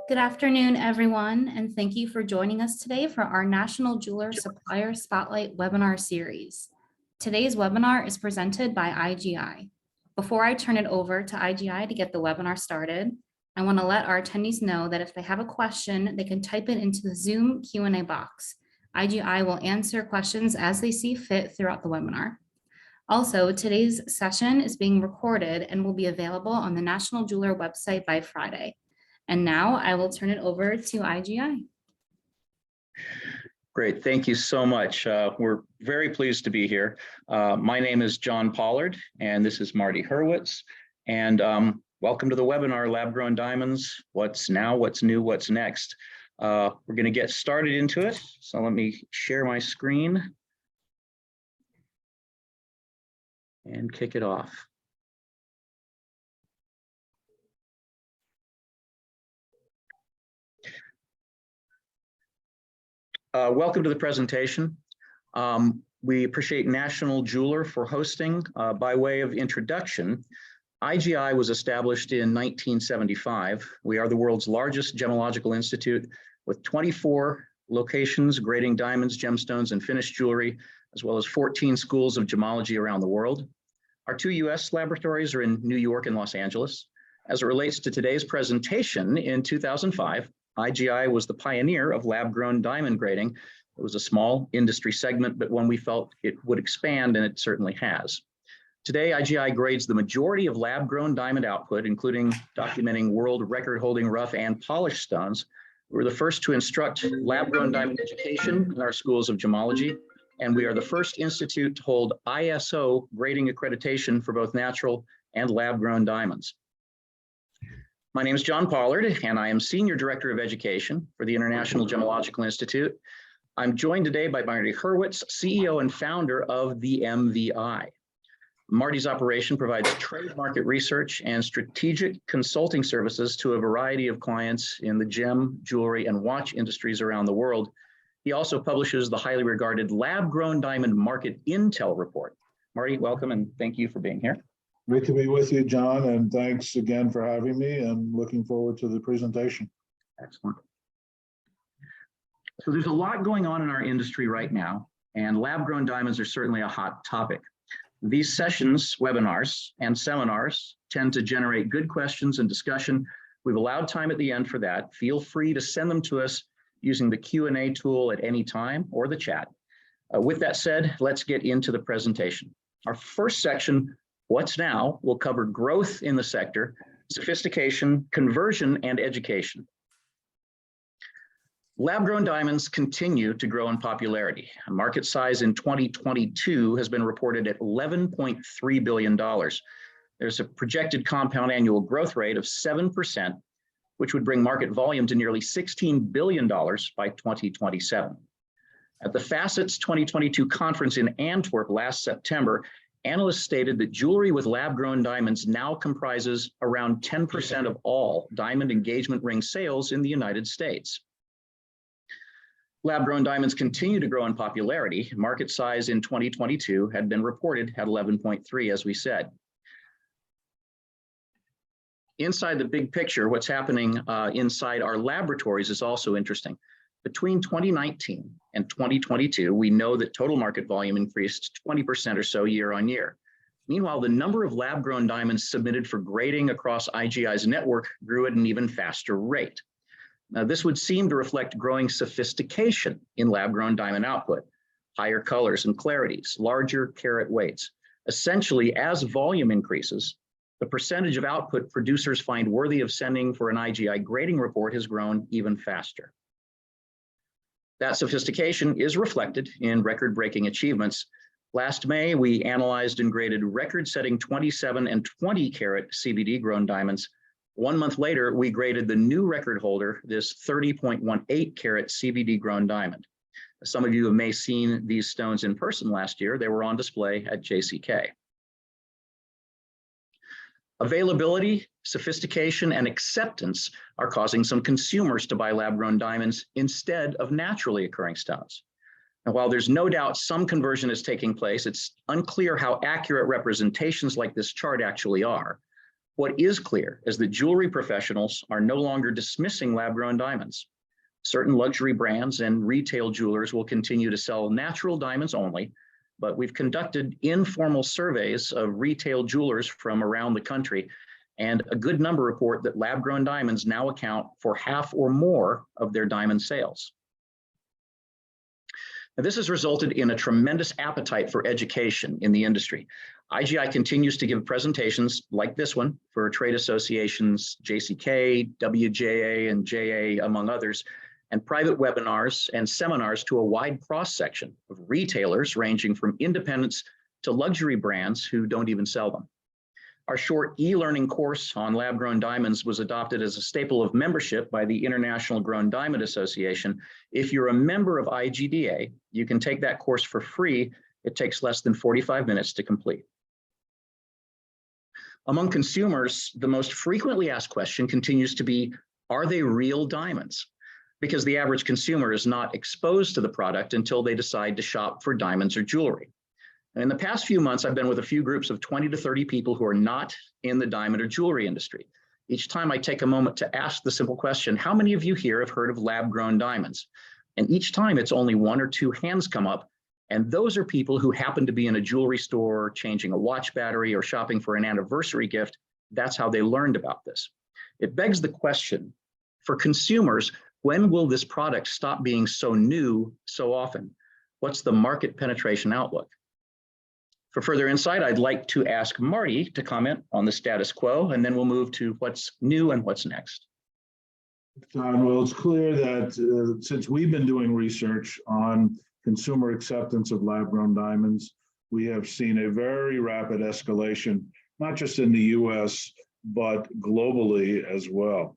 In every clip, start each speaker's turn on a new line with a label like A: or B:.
A: Good afternoon, everyone, and thank you for joining us today for our National Jeweler Supplier Spotlight webinar series. Today's webinar is presented by IGI. Before I turn it over to IGI to get the webinar started, I want to let our attendees know that if they have a question, they can type it into the Zoom Q&A box. IGI will answer questions as they see fit throughout the webinar. Also, today's session is being recorded and will be available on the National Jeweler website by Friday. And now I will turn it over to IGI.
B: Great, thank you so much. We're very pleased to be here. My name is John Pollard, and this is Marty Hurwitz. And welcome to the webinar, Lab Grown Diamonds, What's Now, What's New, What's Next. We're gonna get started into it. So let me share my screen and kick it off. Welcome to the presentation. We appreciate National Jeweler for hosting. By way of introduction, IGI was established in 1975. We are the world's largest gemological institute with 24 locations grading diamonds, gemstones, and finished jewelry, as well as 14 schools of gemology around the world. Our two US laboratories are in New York and Los Angeles. As it relates to today's presentation, in 2005, IGI was the pioneer of lab-grown diamond grading. It was a small industry segment, but one we felt it would expand, and it certainly has. Today, IGI grades the majority of lab-grown diamond output, including documenting world record-holding rough and polished stones. We were the first to instruct lab-grown diamond education in our schools of gemology, and we are the first institute to hold ISO grading accreditation for both natural and lab-grown diamonds. My name is John Pollard, and I am Senior Director of Education for the International Gemological Institute. I'm joined today by Marty Hurwitz, CEO and founder of the MVI. Marty's operation provides trade market research and strategic consulting services to a variety of clients in the gem, jewelry, and watch industries around the world. He also publishes the highly regarded Lab-Grown Diamond Market Intel Report. Marty, welcome, and thank you for being here.
C: Great to be with you, John, and thanks again for having me, and looking forward to the presentation.
B: Excellent. So there's a lot going on in our industry right now, and lab-grown diamonds are certainly a hot topic. These sessions, webinars, and seminars tend to generate good questions and discussion. We've allowed time at the end for that. Feel free to send them to us using the Q&A tool at any time or the chat. With that said, let's get into the presentation. Our first section, What's Now, will cover growth in the sector, sophistication, conversion, and education. Lab-grown diamonds continue to grow in popularity. Market size in 2022 has been reported at $11.3 billion. There's a projected compound annual growth rate of 7%, which would bring market volume to nearly $16 billion by 2027. At the Facets 2022 conference in Antwerp last September, analysts stated that jewelry with lab-grown diamonds now comprises around 10% of all diamond engagement ring sales in the United States. Lab-grown diamonds continue to grow in popularity. Market size in 2022 had been reported at 11.3, as we said. Inside the big picture, what's happening inside our laboratories is also interesting. Between 2019 and 2022, we know that total market volume increased 20% or so year on year. Meanwhile, the number of lab-grown diamonds submitted for grading across IGI's network grew at an even faster rate. Now, this would seem to reflect growing sophistication in lab-grown diamond output, higher colors and clarities, larger carat weights. Essentially, as volume increases, the percentage of output producers find worthy of sending for an IGI grading report has grown even faster. That sophistication is reflected in record-breaking achievements. Last May, we analyzed and graded record-setting 27 and 20 carat CVD-grown diamonds. 1 month later, we graded the new record holder, this 30.18 carat CVD-grown diamond. Some of you may have seen these stones in person last year. They were on display at JCK. Availability, sophistication, and acceptance are causing some consumers to buy lab-grown diamonds instead of naturally occurring stones. And while there's no doubt some conversion is taking place, it's unclear how accurate representations like this chart actually are. What is clear is that jewelry professionals are no longer dismissing lab-grown diamonds. Certain luxury brands and retail jewelers will continue to sell natural diamonds only, but we've conducted informal surveys of retail jewelers from around the country, and a good number report that lab-grown diamonds now account for half or more of their diamond sales. Now, this has resulted in a tremendous appetite for education in the industry. IGI continues to give presentations like this one for trade associations, JCK, WJA, and JA, among others, and private webinars and seminars to a wide cross-section of retailers ranging from independents to luxury brands who don't even sell them. Our short e-learning course on lab-grown diamonds was adopted as a staple of membership by the International Grown Diamond Association. If you're a member of IGDA, you can take that course for free. It takes less than 45 minutes to complete. Among consumers, the most frequently asked question continues to be, are they real diamonds? Because the average consumer is not exposed to the product until they decide to shop for diamonds or jewelry. And in the past few months, I've been with a few groups of 20 to 30 people who are not in the diamond or jewelry industry. Each time I take a moment to ask the simple question, how many of you here have heard of lab-grown diamonds? And each time it's only one or two hands come up, and those are people who happen to be in a jewelry store, changing a watch battery, or shopping for an anniversary gift. That's how they learned about this. It begs the question, for consumers, when will this product stop being so new so often? What's the market penetration outlook? For further insight, I'd like to ask Marty to comment on the status quo, and then we'll move to what's new and what's next.
C: John, well, it's clear that since we've been doing research on consumer acceptance of lab-grown diamonds, we have seen a very rapid escalation, not just in the US, but globally as well.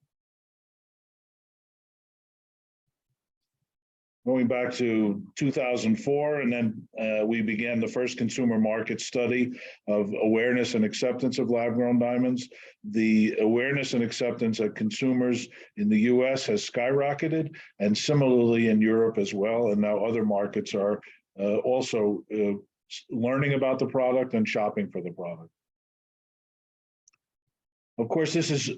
C: Going back to 2004, and then we began the first consumer market study of awareness and acceptance of lab-grown diamonds. The awareness and acceptance of consumers in the US has skyrocketed, and similarly in Europe as well. And now other markets are also learning about the product and shopping for the product. Of course, this is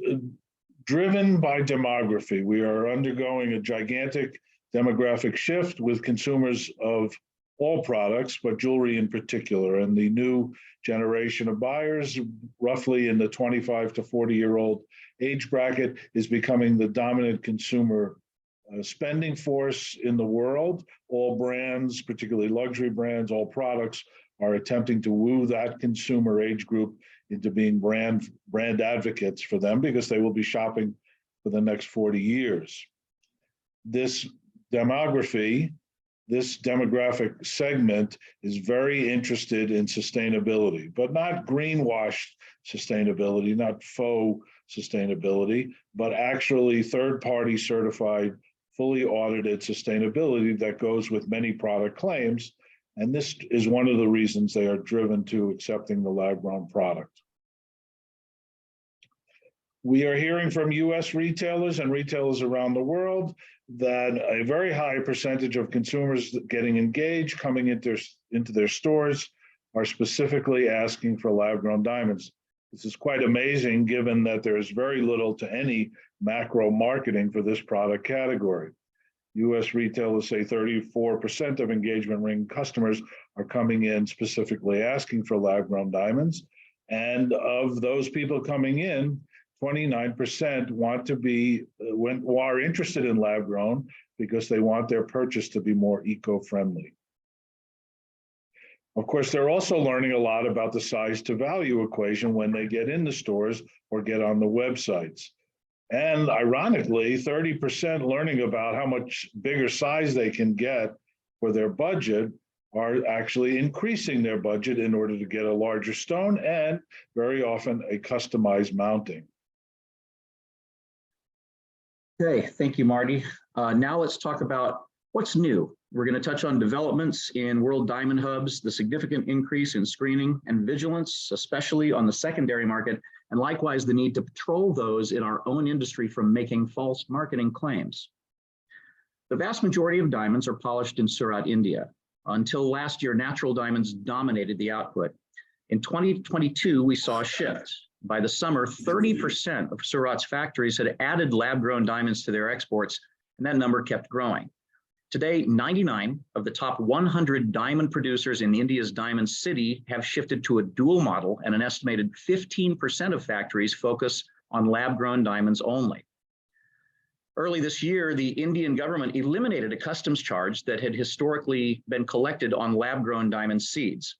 C: driven by demography. We are undergoing a gigantic demographic shift with consumers of all products, but jewelry in particular. And the new generation of buyers, roughly in the 25 to 40-year-old age bracket, is becoming the dominant consumer spending force in the world. All brands, particularly luxury brands, all products are attempting to woo that consumer age group into being brand advocates for them, because they will be shopping for the next 40 years. This demography, this demographic segment is very interested in sustainability, but not greenwashed sustainability, not faux sustainability, but actually third-party certified, fully audited sustainability that goes with many product claims. And this is one of the reasons they are driven to accepting the lab-grown product. We are hearing from US retailers and retailers around the world that a very high percentage of consumers getting engaged, coming into their stores, are specifically asking for lab-grown diamonds. This is quite amazing, given that there is very little to any macro marketing for this product category. US retailers say 34% of engagement ring customers are coming in specifically asking for lab-grown diamonds. And of those people coming in, 29% are interested in lab grown because they want their purchase to be more eco-friendly. Of course, they're also learning a lot about the size to value equation when they get in the stores or get on the websites. And ironically, 30% learning about how much bigger size they can get for their budget are actually increasing their budget in order to get a larger stone and very often a customized mounting.
B: Okay, thank you, Marty. Now let's talk about what's new. We're going to touch on developments in world diamond hubs, the significant increase in screening and vigilance, especially on the secondary market, and likewise the need to patrol those in our own industry from making false marketing claims. The vast majority of diamonds are polished in Surat, India. Until last year, natural diamonds dominated the output. In 2022, we saw a shift. By the summer, 30% of Surat's factories had added lab-grown diamonds to their exports, and that number kept growing. Today, 99 of the top 100 diamond producers in India's Diamond City have shifted to a dual model, and an estimated 15% of factories focus on lab-grown diamonds only. Early this year, the Indian government eliminated a customs charge that had historically been collected on lab-grown diamond seeds.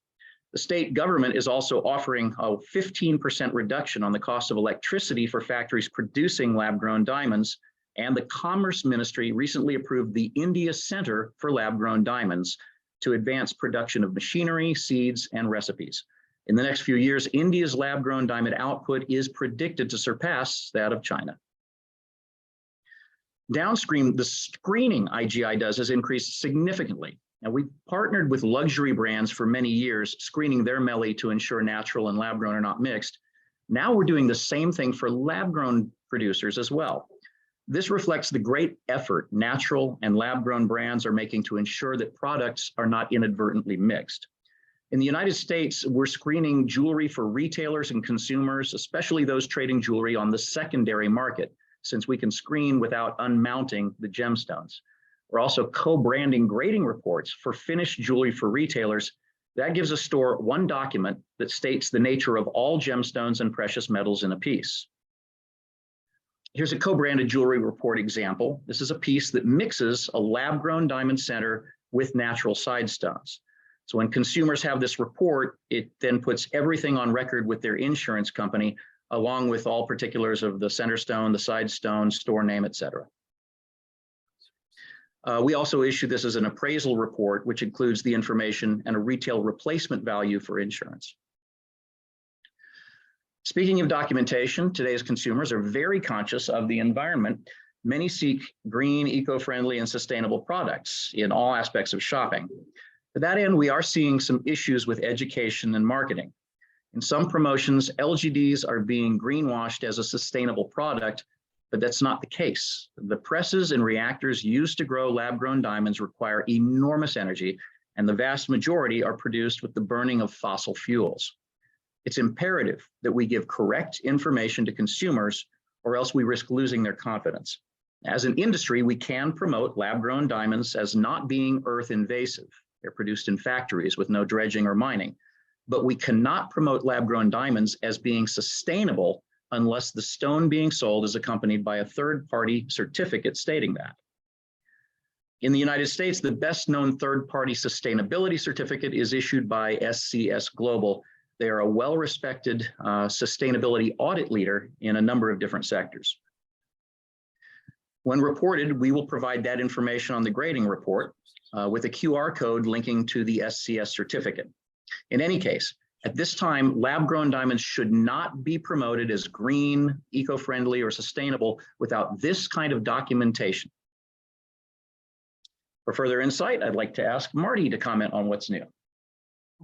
B: The state government is also offering a 15% reduction on the cost of electricity for factories producing lab-grown diamonds, and the Commerce Ministry recently approved the India Center for Lab-Grown Diamonds to advance production of machinery, seeds, and recipes. In the next few years, India's lab-grown diamond output is predicted to surpass that of China. Downstream, the screening IGI does has increased significantly. Now, we've partnered with luxury brands for many years, screening their melee to ensure natural and lab-grown are not mixed. Now we're doing the same thing for lab-grown producers as well. This reflects the great effort natural and lab-grown brands are making to ensure that products are not inadvertently mixed. In the United States, we're screening jewelry for retailers and consumers, especially those trading jewelry on the secondary market, since we can screen without unmounting the gemstones. We're also co-branding grading reports for finished jewelry for retailers. That gives a store one document that states the nature of all gemstones and precious metals in a piece. Here's a co-branded jewelry report example. This is a piece that mixes a lab-grown diamond center with natural side stones. So when consumers have this report, it then puts everything on record with their insurance company, along with all particulars of the center stone, the side stone, store name, etc. We also issue this as an appraisal report, which includes the information and a retail replacement value for insurance. Speaking of documentation, today's consumers are very conscious of the environment. Many seek green, eco-friendly, and sustainable products in all aspects of shopping. To that end, we are seeing some issues with education and marketing. In some promotions, LGDs are being greenwashed as a sustainable product, but that's not the case. The presses and reactors used to grow lab-grown diamonds require enormous energy, and the vast majority are produced with the burning of fossil fuels. It's imperative that we give correct information to consumers, or else we risk losing their confidence. As an industry, we can promote lab-grown diamonds as not being earth invasive. They're produced in factories with no dredging or mining. But we cannot promote lab-grown diamonds as being sustainable unless the stone being sold is accompanied by a third-party certificate stating that. In the United States, the best-known third-party sustainability certificate is issued by SCS Global. They are a well-respected sustainability audit leader in a number of different sectors. When reported, we will provide that information on the grading report with a QR code linking to the SCS certificate. In any case, at this time, lab-grown diamonds should not be promoted as green, eco-friendly, or sustainable without this kind of documentation. For further insight, I'd like to ask Marty to comment on what's new.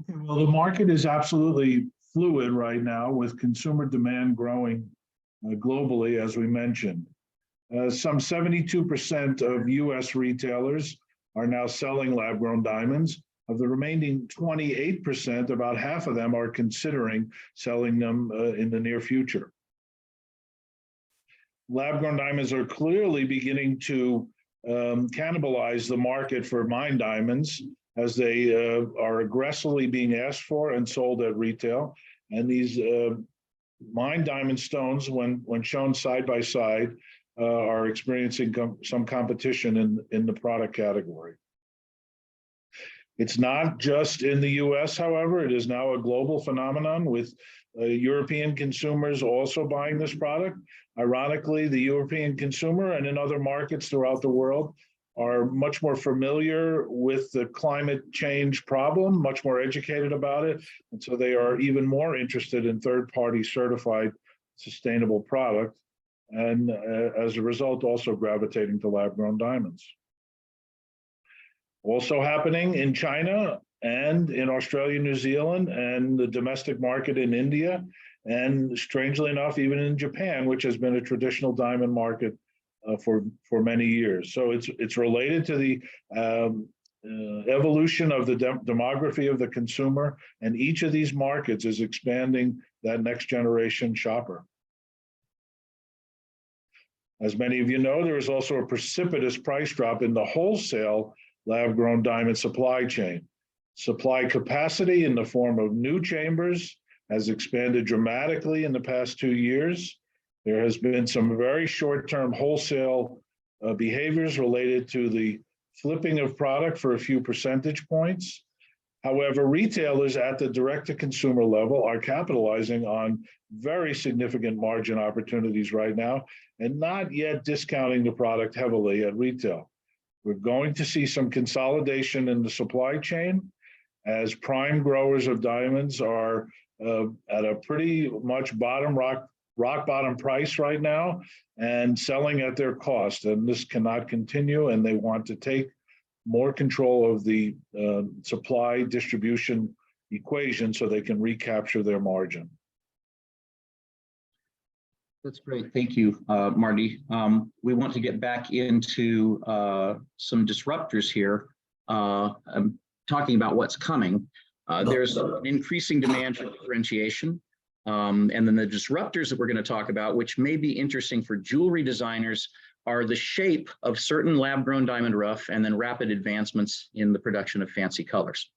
C: Okay, well, the market is absolutely fluid right now with consumer demand growing globally, as we mentioned. Some 72% of US retailers are now selling lab-grown diamonds. Of the remaining 28%, about half of them are considering selling them in the near future. Lab-grown diamonds are clearly beginning to cannibalize the market for mined diamonds, as they are aggressively being asked for and sold at retail. And these mined diamond stones, when shown side by side, are experiencing some competition in the product category. It's not just in the US, however, it is now a global phenomenon with European consumers also buying this product. Ironically, the European consumer and in other markets throughout the world are much more familiar with the climate change problem, much more educated about it. And so they are even more interested in third-party certified sustainable product. And as a result, also gravitating to lab-grown diamonds. Also happening in China and in Australia, New Zealand, and the domestic market in India, and strangely enough, even in Japan, which has been a traditional diamond market for many years. So it's related to the evolution of the demography of the consumer, and each of these markets is expanding that next generation shopper. As many of you know, there is also a precipitous price drop in the wholesale lab-grown diamond supply chain. Supply capacity in the form of new chambers has expanded dramatically in the past 2 years. There has been some very short-term wholesale behaviors related to the flipping of product for a few percentage points. However, retailers at the direct-to-consumer level are capitalizing on very significant margin opportunities right now and not yet discounting the product heavily at retail. We're going to see some consolidation in the supply chain as prime growers of diamonds are at a pretty much rock bottom price right now and selling at their cost. And this cannot continue, and they want to take more control of the supply distribution equation so they can recapture their margin.
B: That's great. Thank you, Marty. We want to get back into some disruptors here. I'm talking about what's coming. There's an increasing demand for differentiation. And then the disruptors that we're going to talk about, which may be interesting for jewelry designers, are the shape of certain lab-grown diamond rough and then rapid advancements in the production of fancy colors.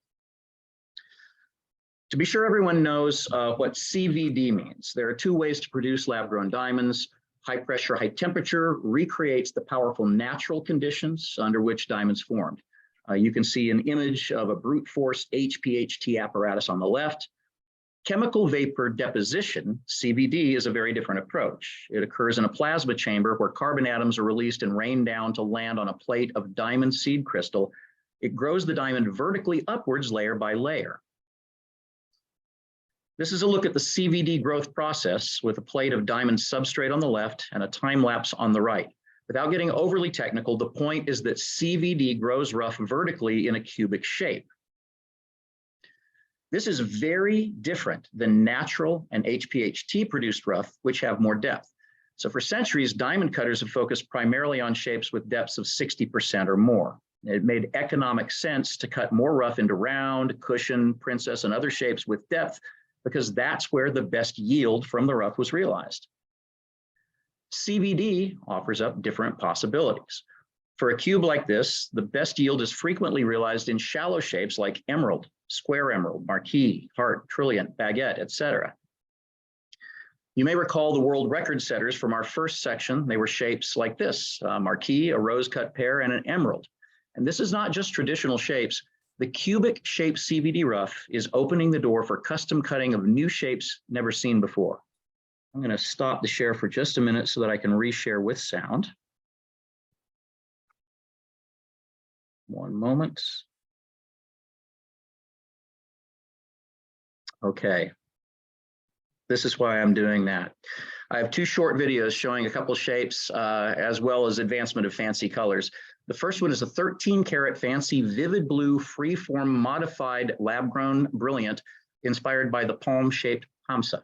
B: To be sure everyone knows what CVD means, there are two ways to produce lab-grown diamonds. High pressure, high temperature recreates the powerful natural conditions under which diamonds formed. You can see an image of a brute force HPHT apparatus on the left. Chemical vapor deposition, CVD, is a very different approach. It occurs in a plasma chamber where carbon atoms are released and rain down to land on a plate of diamond seed crystal. It grows the diamond vertically upwards layer by layer. This is a look at the CVD growth process with a plate of diamond substrate on the left and a time lapse on the right. Without getting overly technical, the point is that CVD grows rough vertically in a cubic shape. This is very different than natural and HPHT produced rough, which have more depth. So for centuries, diamond cutters have focused primarily on shapes with depths of 60% or more. It made economic sense to cut more rough into round, cushion, princess, and other shapes with depth because that's where the best yield from the rough was realized. CVD offers up different possibilities. For a cube like this, the best yield is frequently realized in shallow shapes like emerald, square emerald, marquise, heart, trilliant, baguette, etc. You may recall the world record setters from our first section. They were shapes like this, marquise, a rose-cut pear, and an emerald. And this is not just traditional shapes. The cubic shape CVD rough is opening the door for custom cutting of new shapes never seen before. I'm going to stop the share for just a minute so that I can reshare with sound. One moment. Okay. This is why I'm doing that. I have two short videos showing a couple shapes as well as advancement of fancy colors. The first one is a 13-karat fancy vivid blue freeform modified lab-grown brilliant inspired by the palm-shaped hamsa.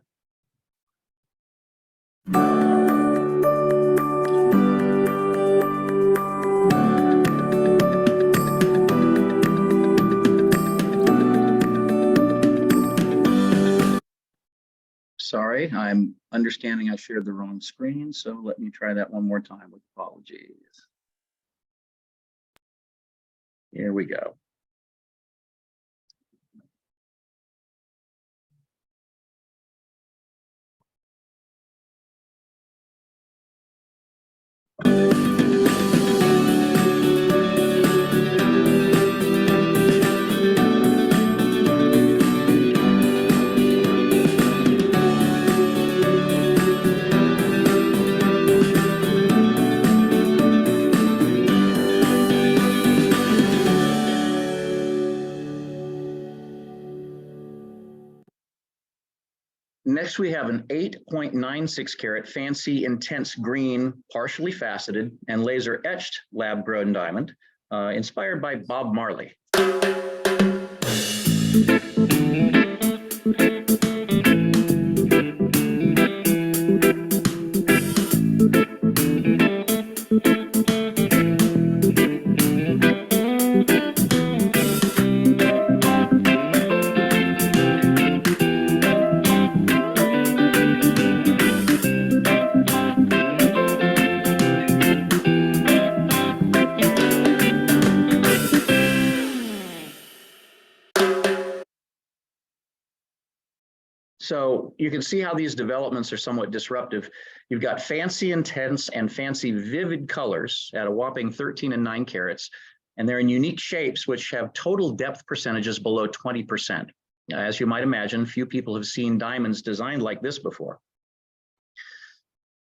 B: Sorry, I'm understanding I shared the wrong screen, so let me try that one more time with apologies. Here we go. Next, we have an 8.96 karat fancy intense green, partially faceted and laser etched lab grown diamond inspired by Bob Marley. you can see how these developments are somewhat disruptive. You've got fancy intense and fancy vivid colors at a whopping 13 and 9 carats, and they're in unique shapes which have total depth percentages below 20%. As you might imagine, few people have seen diamonds designed like this before.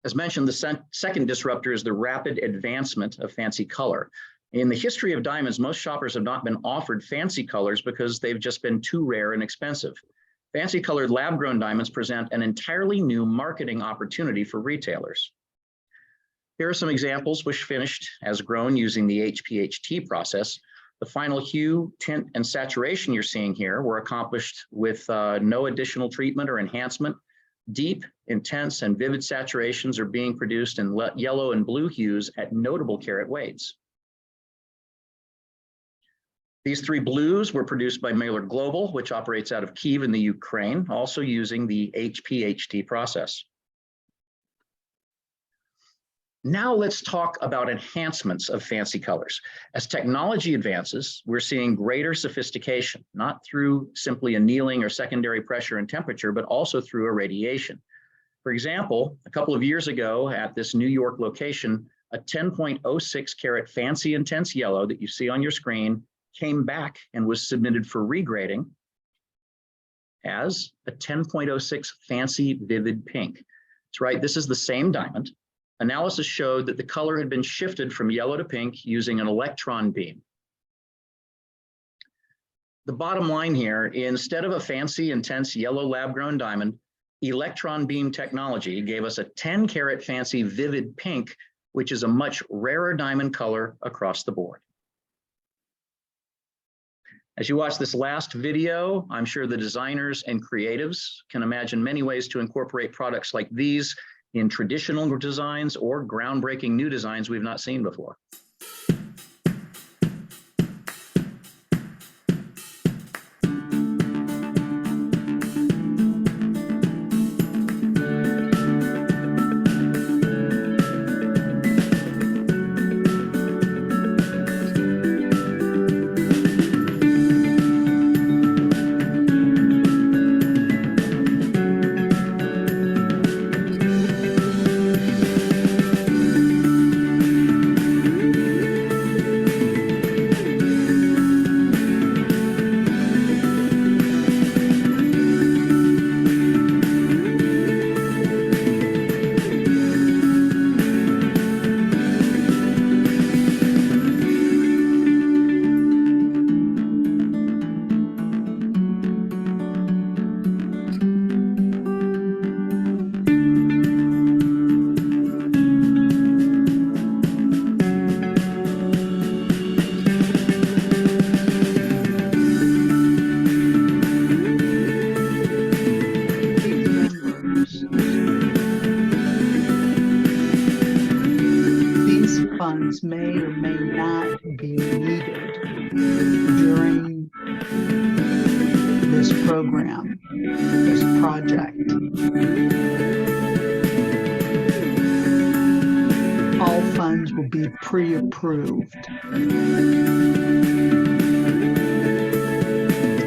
B: As mentioned, the second disruptor is the rapid advancement of fancy color. In the history of diamonds, most shoppers have not been offered fancy colors because they've just been too rare and expensive. Fancy colored lab-grown diamonds present an entirely new marketing opportunity for retailers. Here are some examples which finished as grown using the HPHT process. The final hue, tint, and saturation you're seeing here were accomplished with no additional treatment or enhancement. Deep, intense, and vivid saturations are being produced in yellow and blue hues at notable carat weights. These 3 blues were produced by Mailer Global, which operates out of Kyiv in the Ukraine, also using the HPHT process. Now let's talk about enhancements of fancy colors. As technology advances, we're seeing greater sophistication, not through simply annealing or secondary pressure and temperature, but also through irradiation. For example, a couple of years ago at this New York location, a 10.06 carat fancy intense yellow that you see on your screen came back and was submitted for regrading as a 10.06 fancy vivid pink. That's right, this is the same diamond. Analysis showed that the color had been shifted from yellow to pink using an electron beam. The bottom line here, instead of a fancy intense yellow lab-grown diamond, electron beam technology gave us a 10 carat fancy vivid pink, which is a much rarer diamond color across the board. As you watch this last video, I'm sure the designers and creatives can imagine many ways to incorporate products like these in traditional designs or groundbreaking new designs we've not seen before.
D: Funds may or may not be needed during this program, this project. All funds will be pre-approved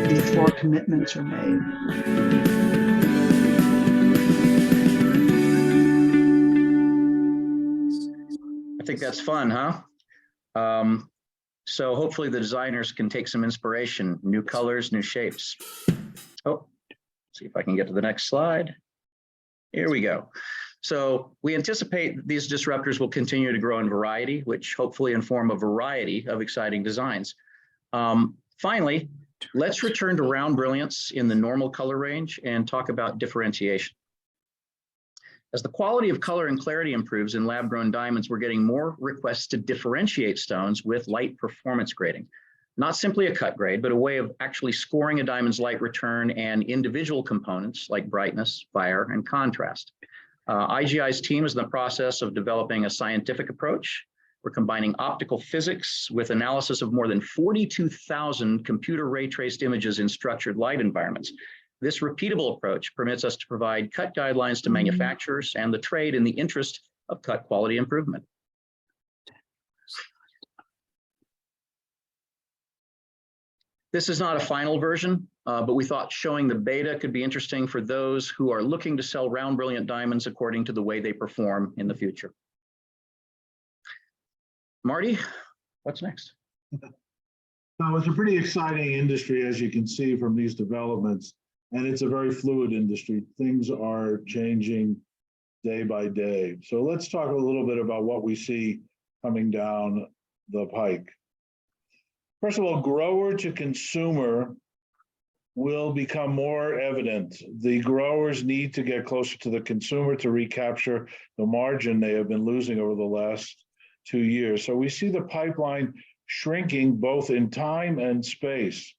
D: before commitments are made.
B: I think that's fun, huh? So hopefully the designers can take some inspiration, new colors, new shapes. Oh, see if I can get to the next slide. Here we go. So we anticipate these disruptors will continue to grow in variety, which hopefully inform a variety of exciting designs. Finally, let's return to round brilliance in the normal color range and talk about differentiation. As the quality of color and clarity improves in lab-grown diamonds, we're getting more requests to differentiate stones with light performance grading. Not simply a cut grade, but a way of actually scoring a diamond's light return and individual components like brightness, fire, and contrast. IGI's team is in the process of developing a scientific approach. We're combining optical physics with analysis of more than 42,000 computer ray-traced images in structured light environments. This repeatable approach permits us to provide cut guidelines to manufacturers and the trade in the interest of cut quality improvement. This is not a final version but we thought showing the beta could be interesting for those who are looking to sell round brilliant diamonds according to the way they perform in the future. Marty, what's next?
C: So it's a pretty exciting industry, as you can see from these developments, and it's a very fluid industry. Things are changing day by day. So let's talk a little bit about what we see coming down the pike. First of all, grower to consumer will become more evident. The growers need to get closer to the consumer to recapture the margin they have been losing over the last 2 years. So we see the pipeline shrinking both in time and space.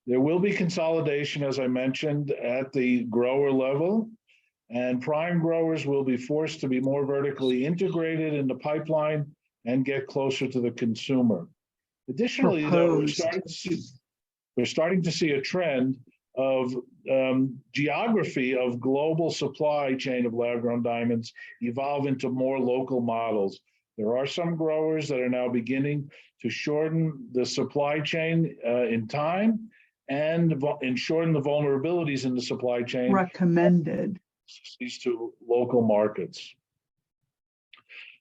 C: There will be consolidation, as I mentioned, at the grower level, and prime growers will be forced to be more vertically integrated in the pipeline and get closer to the consumer. Additionally, though, we're starting to see a trend of geography of global supply chain of lab-grown diamonds evolve into more local models. There are some growers that are now beginning to shorten the supply chain in time and shorten the vulnerabilities in the supply chain.
D: Recommended.
C: These two local markets.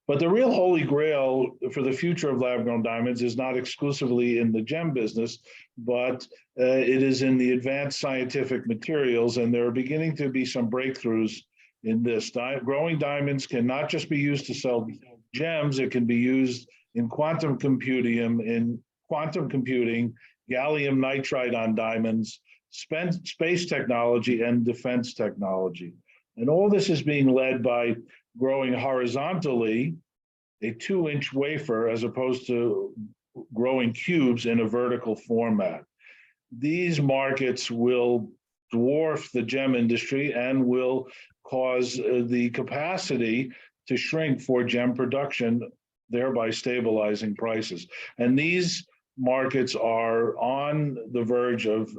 C: But the real holy grail for the future of lab-grown diamonds is not exclusively in the gem business, but it is in the advanced scientific materials, and there are beginning to be some breakthroughs in this. Growing diamonds can not just be used to sell gems, it can be used in quantum computing, gallium nitride on diamonds, space technology, and defense technology. And all this is being led by growing horizontally, a 2-inch wafer, as opposed to growing cubes in a vertical format. These markets will dwarf the gem industry and will cause the capacity to shrink for gem production, thereby stabilizing prices. And these markets are on the verge of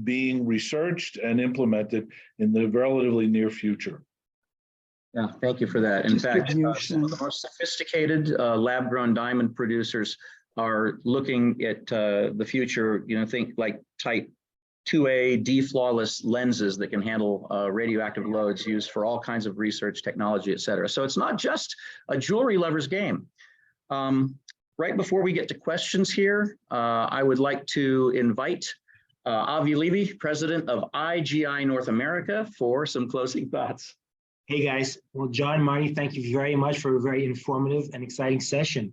C: being researched and implemented in the relatively near future.
B: Yeah, thank you for that. In fact, some of the most sophisticated lab-grown diamond producers are looking at the future, think like type 2A D-flawless lenses that can handle radioactive loads used for all kinds of research, technology, et cetera. So it's not just a jewelry lover's game. Right before we get to questions here, I would like to invite Avi Levy, president of IGI North America, for some closing thoughts.
E: Hey guys, well, John, Marty, thank you very much for a very informative and exciting session.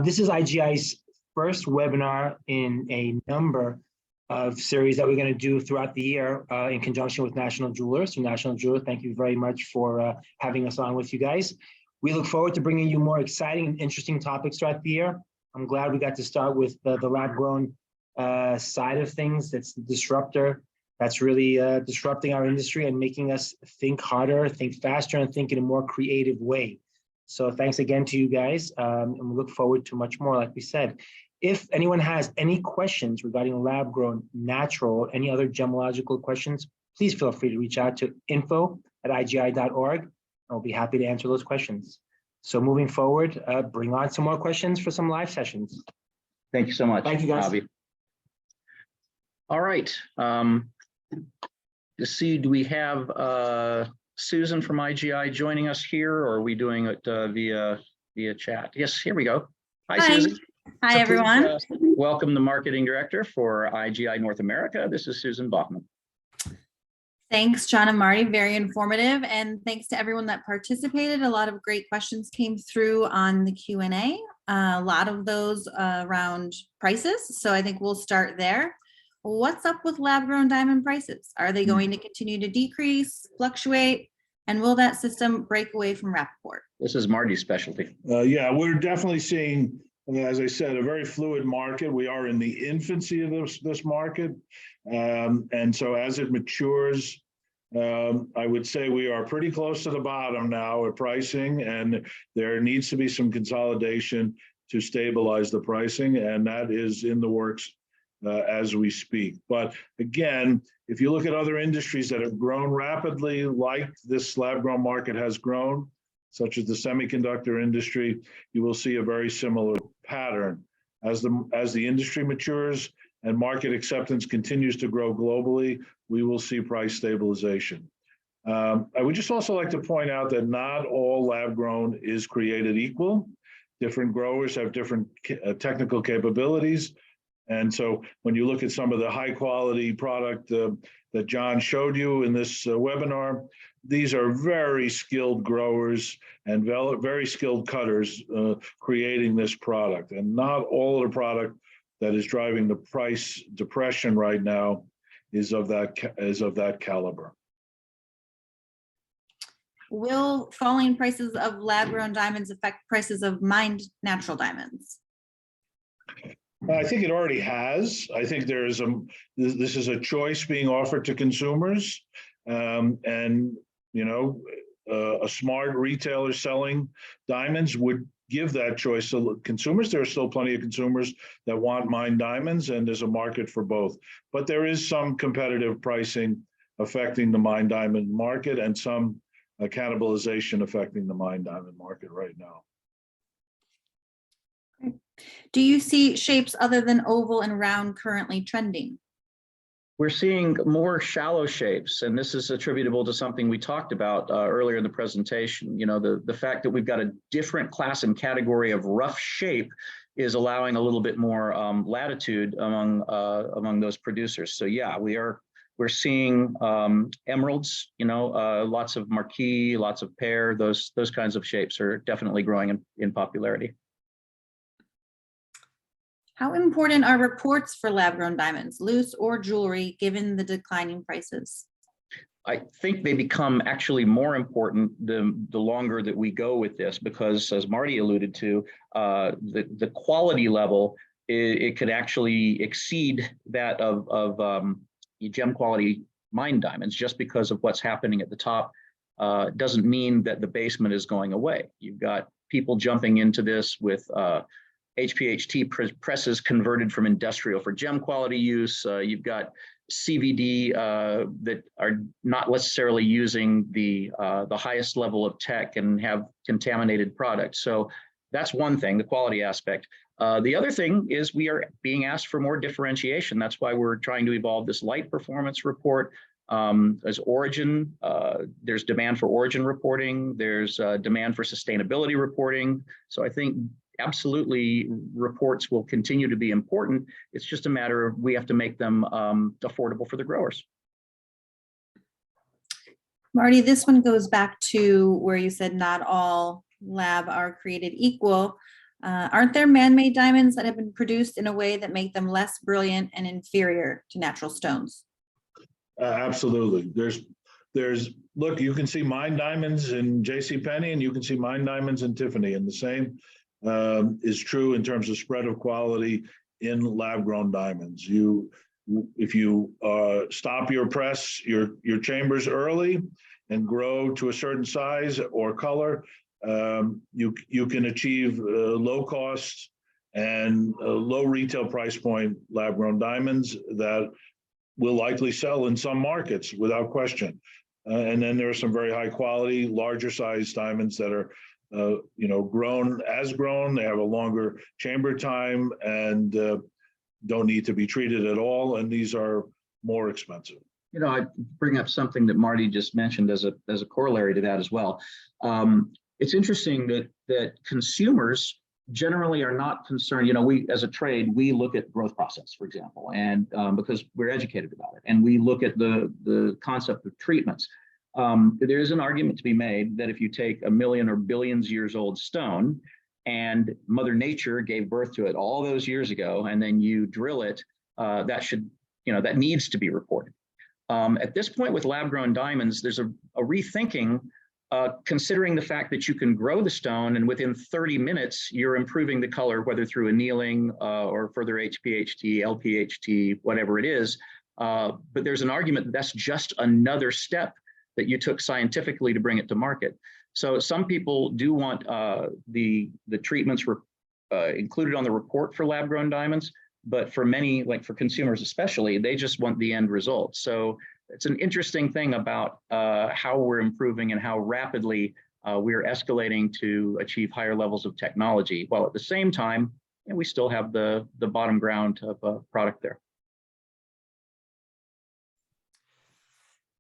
E: This is IGI's first webinar in a number of series that we're going to do throughout the year in conjunction with National Jewelers. So National Jeweler, thank you very much for having us on with you guys. We look forward to bringing you more exciting and interesting topics throughout the year. I'm glad we got to start with the lab-grown side of things. That's the disruptor. That's really disrupting our industry and making us think harder, think faster, and think in a more creative way. So thanks again to you guys, and we look forward to much more, like we said. If anyone has any questions regarding lab-grown, natural, any other gemological questions, please feel free to reach out to info@igi.org. I'll be happy to answer those questions. So moving forward, bring on some more questions for some live sessions.
B: Thank you so much.
E: Thank you, guys.
B: Avi. All right. To see, do we have Susan from IGI joining us here, or are we doing it via chat? Yes, here we go. Hi, Susan.
F: Hi, everyone.
B: Please, welcome the marketing director for IGI North America. This is Susan Bachman.
F: Thanks, John and Marty. Very informative. And thanks to everyone that participated. A lot of great questions came through on the Q&A. A lot of those around prices. So I think we'll start there. What's up with lab-grown diamond prices? Are they going to continue to decrease, fluctuate? And will that system break away from Rappaport?
B: This is Marty's specialty.
C: Yeah, we're definitely seeing, as I said, a very fluid market. We are in the infancy of this market. And so as it matures, I would say we are pretty close to the bottom now at pricing, and there needs to be some consolidation to stabilize the pricing, and that is in the works as we speak. But again, if you look at other industries that have grown rapidly, like this lab-grown market has grown, such as the semiconductor industry, you will see a very similar pattern. As the industry matures and market acceptance continues to grow globally, we will see price stabilization. I would just also like to point out that not all lab grown is created equal. Different growers have different technical capabilities. And so when you look at some of the high quality product that John showed you in this webinar, these are very skilled growers and very skilled cutters creating this product. And not all of the product that is driving the price depression right now is of that caliber.
F: Will falling prices of lab-grown diamonds affect prices of mined natural diamonds?
C: I think it already has. I think this is a choice being offered to consumers, and a smart retailer selling diamonds would give that choice to consumers. There are still plenty of consumers that want mined diamonds, and there's a market for both. But there is some competitive pricing affecting the mined diamond market, and some cannibalization affecting the mined diamond market right now.
F: Do you see shapes other than oval and round currently trending?
B: We're seeing more shallow shapes, and this is attributable to something we talked about earlier in the presentation. You know, the fact that we've got a different class and category of rough shape is allowing a little bit more latitude among those producers. So yeah, we're seeing emeralds, lots of marquee, lots of pear, those kinds of shapes are definitely growing in popularity.
F: How important are reports for lab-grown diamonds, loose or jewelry, given the declining prices?
B: I think they become actually more important the longer that we go with this, because as Marty alluded to, the quality level, it could actually exceed that of gem quality mined diamonds. Just because of what's happening at the top doesn't mean that the basement is going away. You've got people jumping into this with HPHT presses converted from industrial for gem quality use. You've got CVD that are not necessarily using the highest level of tech and have contaminated products. So that's one thing, the quality aspect. The other thing is we are being asked for more differentiation. That's why we're trying to evolve this light performance report. As origin, there's demand for origin reporting. There's demand for sustainability reporting. So I think absolutely reports will continue to be important. It's just a matter of we have to make them affordable for the growers.
F: Marty, this one goes back to where you said not all lab are created equal. Aren't there man-made diamonds that have been produced in a way that make them less brilliant and inferior to natural stones?
C: Absolutely. Look, you can see mined diamonds in JCPenney, and you can see mined diamonds in Tiffany, and the same is true in terms of spread of quality in lab-grown diamonds. If you stop your press, your chambers early, and grow to a certain size or color, you can achieve low cost and low retail price point lab-grown diamonds that will likely sell in some markets without question. And then there are some very high quality, larger size diamonds that are grown as grown. They have a longer chamber time and don't need to be treated at all. And these are more expensive.
B: I bring up something that Marty just mentioned as a corollary to that as well. It's interesting that consumers generally are not concerned. We, as a trade, we look at growth process, for example, and because we're educated about it, and we look at the concept of treatments. There is an argument to be made that if you take a million or billions years old stone and Mother Nature gave birth to it all those years ago, and then you drill it, that needs to be reported. At this point with lab-grown diamonds, there's a rethinking, considering the fact that you can grow the stone and within 30 minutes, you're improving the color, whether through annealing or further HPHT, LPHT, whatever it is. But there's an argument that that's just another step that you took scientifically to bring it to market. So some people do want the treatments included on the report for lab-grown diamonds, but for many, like for consumers especially, they just want the end result. So it's an interesting thing about how we're improving and how rapidly we're escalating to achieve higher levels of technology, while at the same time, we still have the bottom ground of a product there.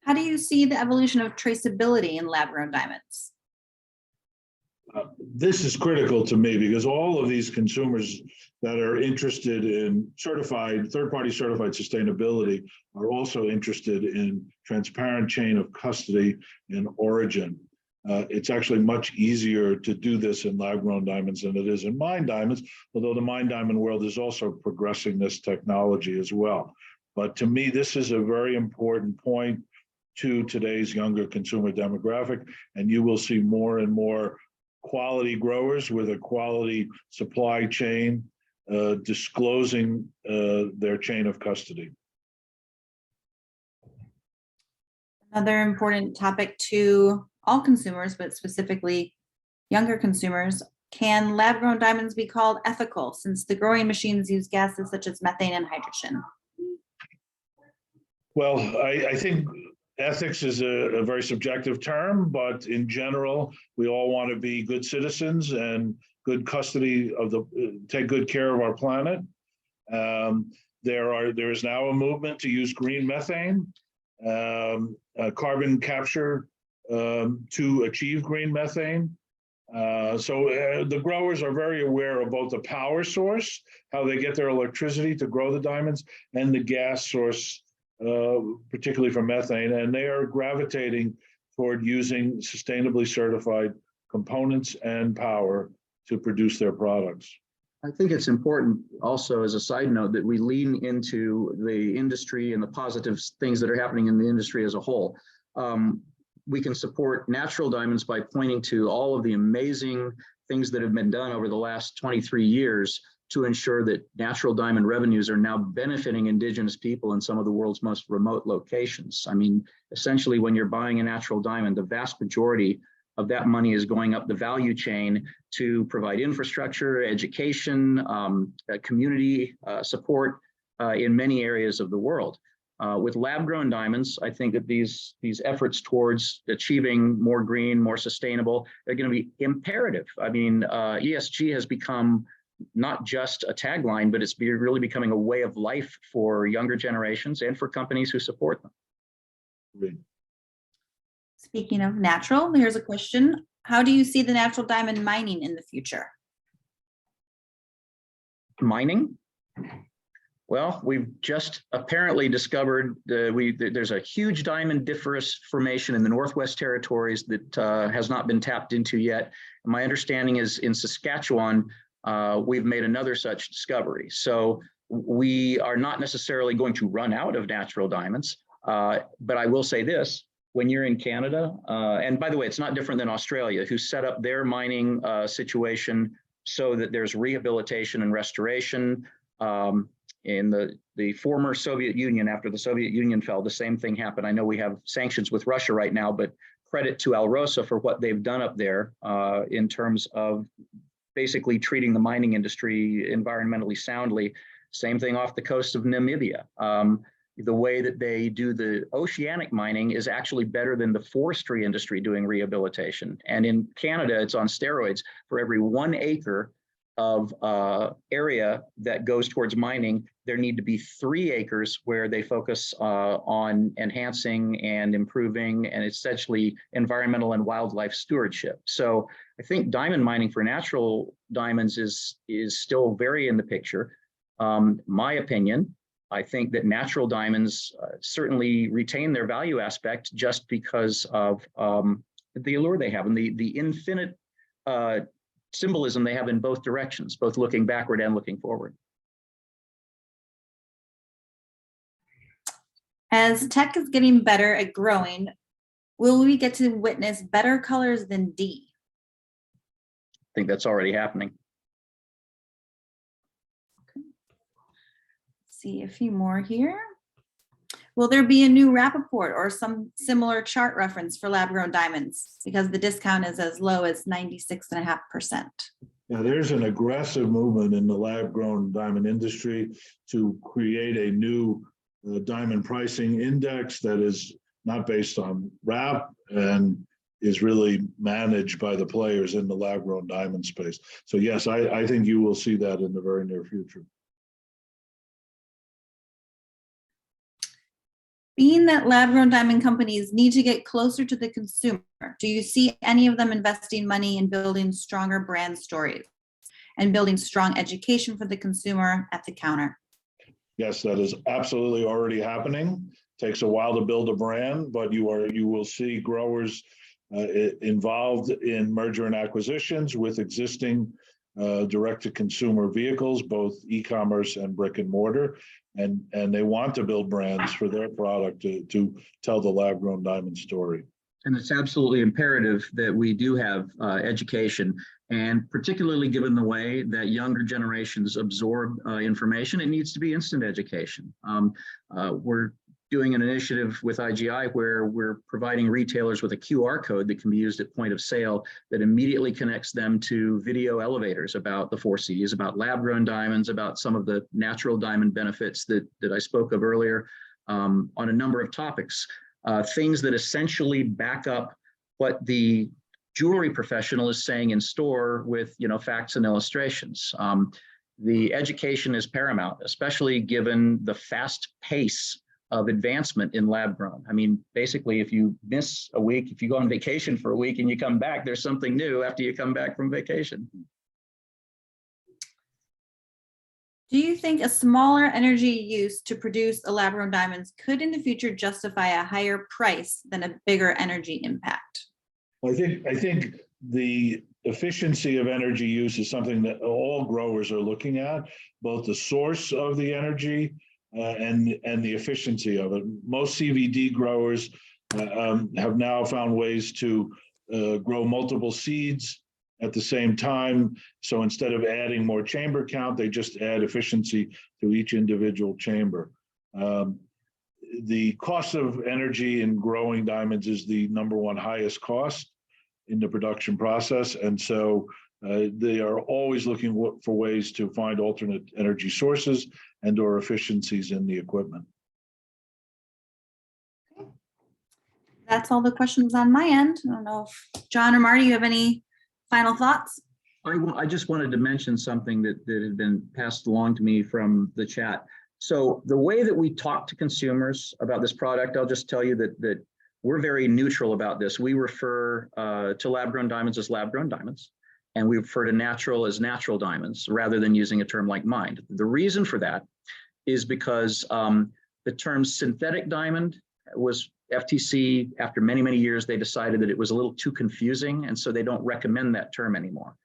F: How do you see the evolution of traceability in lab-grown diamonds?
C: This is critical to me because all of these consumers that are interested in certified, third-party certified sustainability are also interested in transparent chain of custody and origin. It's actually much easier to do this in lab-grown diamonds than it is in mined diamonds, although the mined diamond world is also progressing this technology as well. But to me, this is a very important point to today's younger consumer demographic, and you will see more and more quality growers with a quality supply chain disclosing their chain of custody.
F: Another important topic to all consumers, but specifically younger consumers, can lab-grown diamonds be called ethical since the growing machines use gases such as methane and hydrogen?
C: Well, I think ethics is a very subjective term, but in general, we all want to be good citizens and good custody of take good care of our planet. There is now a movement to use green methane, carbon capture to achieve green methane. So the growers are very aware of both the power source, how they get their electricity to grow the diamonds, and the gas source, particularly for methane, and they are gravitating toward using sustainably certified components and power to produce their products.
B: I think it's important also as a side note that we lean into the industry and the positive things that are happening in the industry as a whole. We can support natural diamonds by pointing to all of the amazing things that have been done over the last 23 years to ensure that natural diamond revenues are now benefiting indigenous people in some of the world's most remote locations. I mean, essentially, when you're buying a natural diamond, the vast majority of that money is going up the value chain to provide infrastructure, education, community support in many areas of the world. With lab-grown diamonds, I think that these efforts towards achieving more green, more sustainable, they're going to be imperative. I mean, ESG has become not just a tagline, but it's really becoming a way of life for younger generations and for companies who support them.
F: Speaking of natural, here's a question. How do you see the natural diamond mining in the future?
B: Mining? Well, we've just apparently discovered there's a huge diamondiferous formation in the Northwest Territories that has not been tapped into yet. And my understanding is in Saskatchewan, we've made another such discovery. So we are not necessarily going to run out of natural diamonds, but I will say this, when you're in Canada, and by the way, it's not different than Australia, who set up their mining situation so that there's rehabilitation and restoration. In the former Soviet Union, after the Soviet Union fell, the same thing happened. I know we have sanctions with Russia right now, but credit to Alrosa for what they've done up there in terms of basically treating the mining industry environmentally soundly. Same thing off the coast of Namibia. The way that they do the oceanic mining is actually better than the forestry industry doing rehabilitation. And in Canada, it's on steroids. For every 1 acre of area that goes towards mining, there need to be 3 acres where they focus on enhancing and improving and essentially environmental and wildlife stewardship. So I think diamond mining for natural diamonds is still very in the picture. My opinion, I think that natural diamonds certainly retain their value aspect just because of the allure they have and the infinite symbolism they have in both directions, both looking backward and looking forward.
F: As tech is getting better at growing, will we get to witness better colors than D?
B: I think that's already happening.
F: See a few more here. Will there be a new Rappaport or some similar chart reference for lab-grown diamonds because the discount is as low as 96.5%?
C: Yeah, there's an aggressive movement in the lab-grown diamond industry to create a new diamond pricing index that is not based on RAP and is really managed by the players in the lab-grown diamond space. So yes, I think you will see that in the very near future.
F: Being that lab-grown diamond companies need to get closer to the consumer, do you see any of them investing money in building stronger brand stories and building strong education for the consumer at the counter?
C: Yes, that is absolutely already happening. Takes a while to build a brand, but you will see growers involved in merger and acquisitions with existing direct-to-consumer vehicles, both e-commerce and brick and mortar, and they want to build brands for their product to tell the lab-grown diamond story.
B: And it's absolutely imperative that we do have education, and particularly given the way that younger generations absorb information, it needs to be instant education. We're doing an initiative with IGI where we're providing retailers with a QR code that can be used at point of sale that immediately connects them to video elevators about the 4 Cs, about lab-grown diamonds, about some of the natural diamond benefits that I spoke of earlier, on a number of topics. Things that essentially back up what the jewelry professional is saying in store with, facts and illustrations. The education is paramount, especially given the fast pace of advancement in lab grown. I mean, basically, if you miss a week, if you go on vacation for a week and you come back, there's something new after you come back from vacation.
F: Do you think a smaller energy use to produce a lab-grown diamonds could in the future justify a higher price than a bigger energy impact?
C: Well, I think the efficiency of energy use is something that all growers are looking at, both the source of the energy and the efficiency of it. Most CVD growers have now found ways to grow multiple seeds at the same time. So instead of adding more chamber count, they just add efficiency to each individual chamber. The cost of energy in growing diamonds is the #1 highest cost in the production process. And so they are always looking for ways to find alternate energy sources and or efficiencies in the equipment.
F: That's all the questions on my end. I don't know if John or Marty, you have any final thoughts?
B: I just wanted to mention something that had been passed along to me from the chat. So the way that we talk to consumers about this product, I'll just tell you that we're very neutral about this. We refer to lab-grown diamonds as lab-grown diamonds, and we refer to natural as natural diamonds rather than using a term like mined. The reason for that is because the term synthetic diamond was FTC, after many, many years, they decided that it was a little too confusing, and so they don't recommend that term anymore.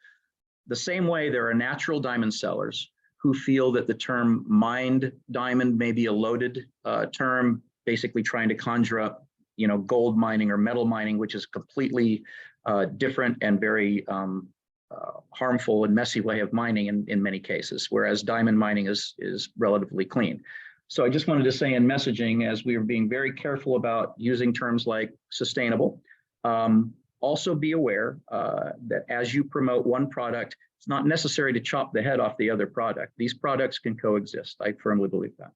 B: The same way, there are natural diamond sellers who feel that the term mined diamond may be a loaded term, basically trying to conjure up, gold mining or metal mining, which is completely different and very harmful and messy way of mining in many cases, whereas diamond mining is relatively clean. So I just wanted to say in messaging, as we are being very careful about using terms like sustainable, also be aware that as you promote one product, it's not necessary to chop the head off the other product. These products can coexist. I firmly believe that.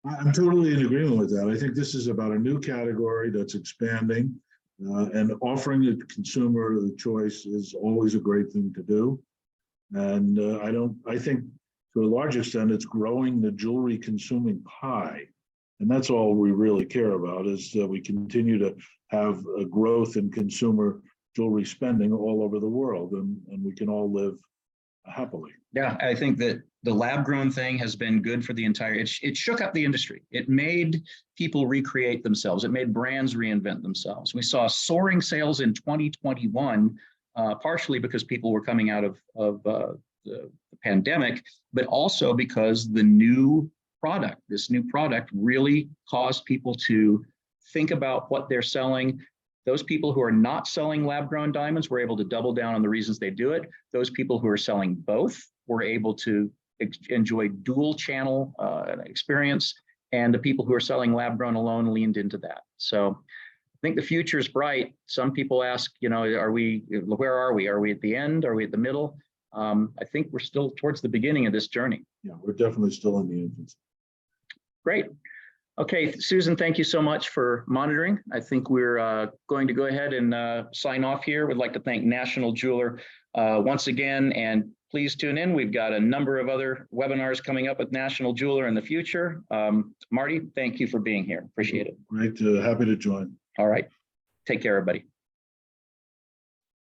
C: I'm totally in agreement with that. I think this is about a new category that's expanding, and offering the consumer the choice is always a great thing to do. And I think to a large extent, it's growing the jewelry consuming pie. And that's all we really care about, is that we continue to have a growth in consumer jewelry spending all over the world, and we can all live happily.
B: Yeah, I think that the lab grown thing has been good for the entire, it shook up the industry. It made people recreate themselves. It made brands reinvent themselves. We saw soaring sales in 2021, partially because people were coming out of the pandemic, but also because this new product really caused people to think about what they're selling. Those people who are not selling lab-grown diamonds were able to double down on the reasons they do it. Those people who are selling both were able to enjoy dual channel experience. And the people who are selling lab-grown alone leaned into that. So I think the future is bright. Some people ask, where are we? Are we at the end? Are we at the middle? I think we're still towards the beginning of this journey.
C: Yeah, we're definitely still in the infancy.
B: Great. Okay, Susan, thank you so much for monitoring. I think we're going to go ahead and sign off here. We'd like to thank National Jeweler once again, and please tune in. We've got a number of other webinars coming up with National Jeweler in the future. Marty, thank you for being here. Appreciate it.
C: Great, happy to join.
B: All right. Take care, everybody.